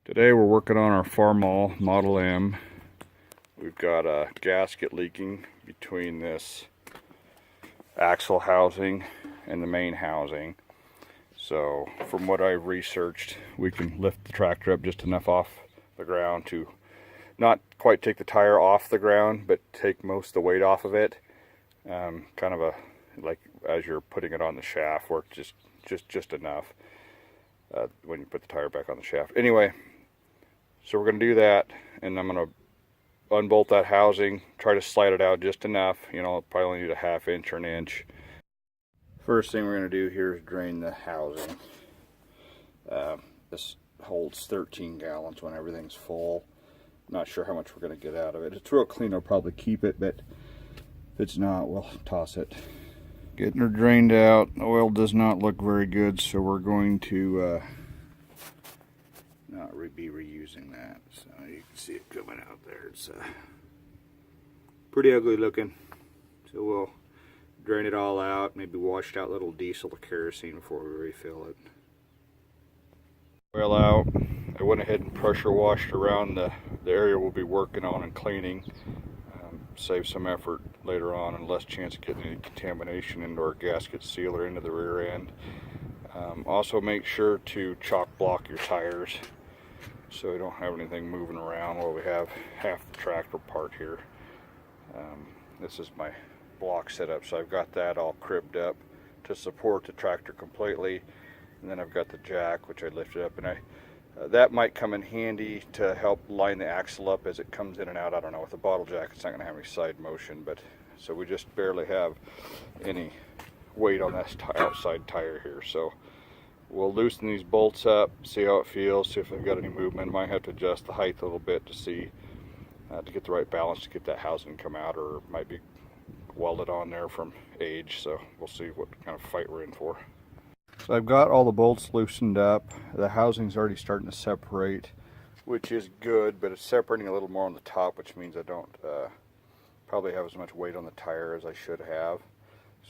Today we're working on our Farmall Model M. We've got a gasket leaking between this axle housing and the main housing. So from what I've researched, we can lift the tractor up just enough off the ground to not quite take the tire off the ground, but take most of the weight off of it. Kind of a, like as you're putting it on the shaft, where it's just enough when you put the tire back on the shaft. Anyway, so we're going to do that, and I'm going to unbolt that housing, try to slide it out just enough. You know, probably only need a ½ inch or an inch. First thing we're going to do here is drain the housing. This holds 13 gallons when everything's full. Not sure how much we're going to get out of it. It's real clean, I'll probably keep it, but if it's not, we'll toss it. Getting her drained out. The oil does not look very good, so we're going to not be reusing that. So you can see it coming out there. It's pretty ugly looking. So we'll drain it all out, maybe wash out a little diesel or kerosene before we refill it. Oil out. I went ahead and pressure washed around the area we'll be working on and cleaning. Save some effort later on and less chance of getting any contamination into our gasket sealer into the rear end. Also make sure to chalk block your tires so we don't have anything moving around while we have half the tractor part here. This is my block setup, so I've got that all cribbed up to support the tractor completely, and then I've got the jack which I lifted up, and that might come in handy to help line the axle up as it comes in and out. I don't know, with the bottle jack it's not going to have any side motion, but so we just barely have any weight on that outside tire here. So we'll loosen these bolts up, see how it feels, see if they've got any movement. Might have to adjust the height a little bit to see, to get the right balance to get that housing to come out, or it might be welded on there from age. So we'll see what kind of fight we're in for. So I've got all the bolts loosened up. The housing's already starting to separate, which is good, but it's separating a little more on the top, which means I don't probably have as much weight on the tire as I should have.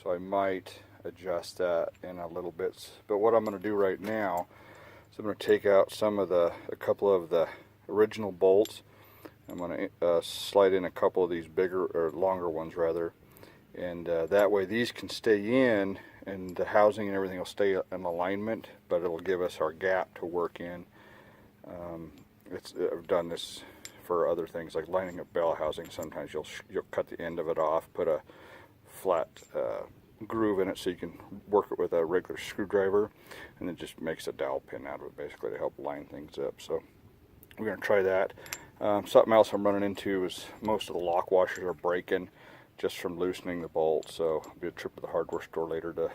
So I might adjust that in a little bit. But what I'm going to do right now is I'm going to take out a couple of the original bolts. I'm going to slide in a couple of these bigger or longer ones rather, and that way these can stay in and the housing and everything will stay in alignment, but it'll give us our gap to work in. I've done this for other things like lining up bell housing. Sometimes you'll cut the end of it off, put a flat groove in it so you can work it with a regular screwdriver, and then just makes a dowel pin out of it basically to help line things up. So we're going to try that. Something else I'm running into is most of the lock washers are breaking just from loosening the bolts, so it'll be a trip to the hardware store later to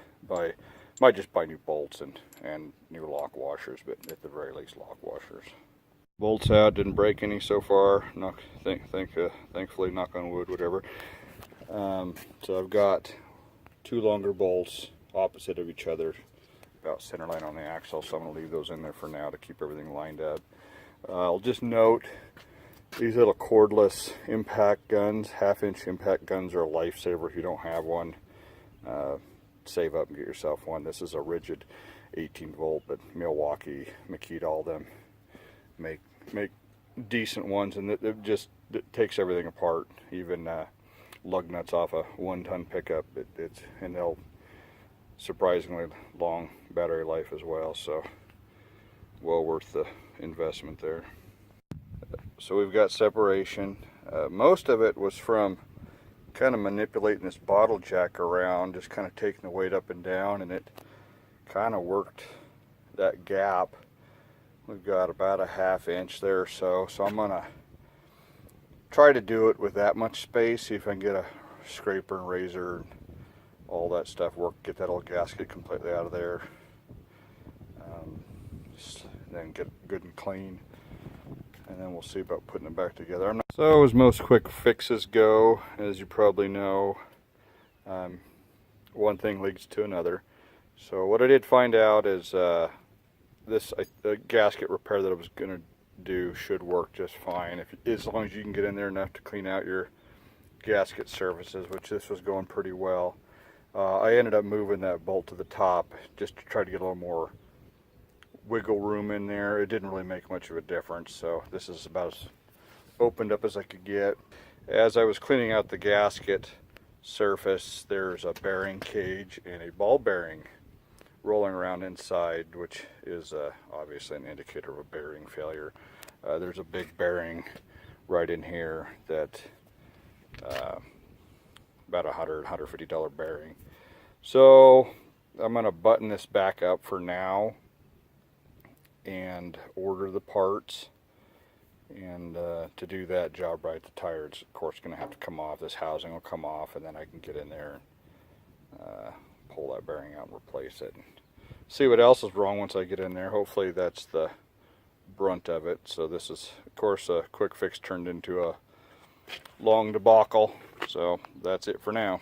might just buy new bolts and new lock washers, but at the very least lock washers. Bolts out, didn't break any so far. Thankfully, knock on wood, whatever. So I've got two longer bolts opposite of each other, about center line on the axle, so I'm going to leave those in there for now to keep everything lined up. I'll just note these little cordless impact guns, ½ inch impact guns, are a lifesaver if you don't have one. Save up and get yourself one. This is a rigid 18 volt, but Milwaukee, Makita, all them make decent ones, and it takes everything apart, even lug nuts off a 1-ton pickup. And they'll surprisingly long battery life as well, so well worth the investment there. So we've got separation. Most of it was from kind of manipulating this bottle jack around, just kind of taking the weight up and down, and it kind of worked that gap. We've got about a ½ inch there or so, so I'm gonna try to do it with that much space, see if I can get a scraper and razor and all that stuff get that old gasket completely out of there, then get it good and clean, and then we'll see about putting it back together. So as most quick fixes go, as you probably know, one thing leads to another. So what I did find out is the gasket repair that I was going to do should work just fine, as long as you can get in there enough to clean out your gasket surfaces, which this was going pretty well. I ended up moving that bolt to the top just to try to get a little more wiggle room in there. It didn't really make much of a difference, so this is about as opened up as I could get. As I was cleaning out the gasket surface, there's a bearing cage and a ball bearing rolling around inside, which is obviously an indicator of a bearing failure. There's a big bearing right in here that about $150 bearing. So I'm going to button this back up for now and order the parts. And to do that job right, the tire's of course going to have to come off. This housing will come off, and then I can get in there and pull that bearing out and replace it. See what else is wrong once I get in there. Hopefully that's the brunt of it. So this is, of course, a quick fix turned into a long debacle. So that's it for now.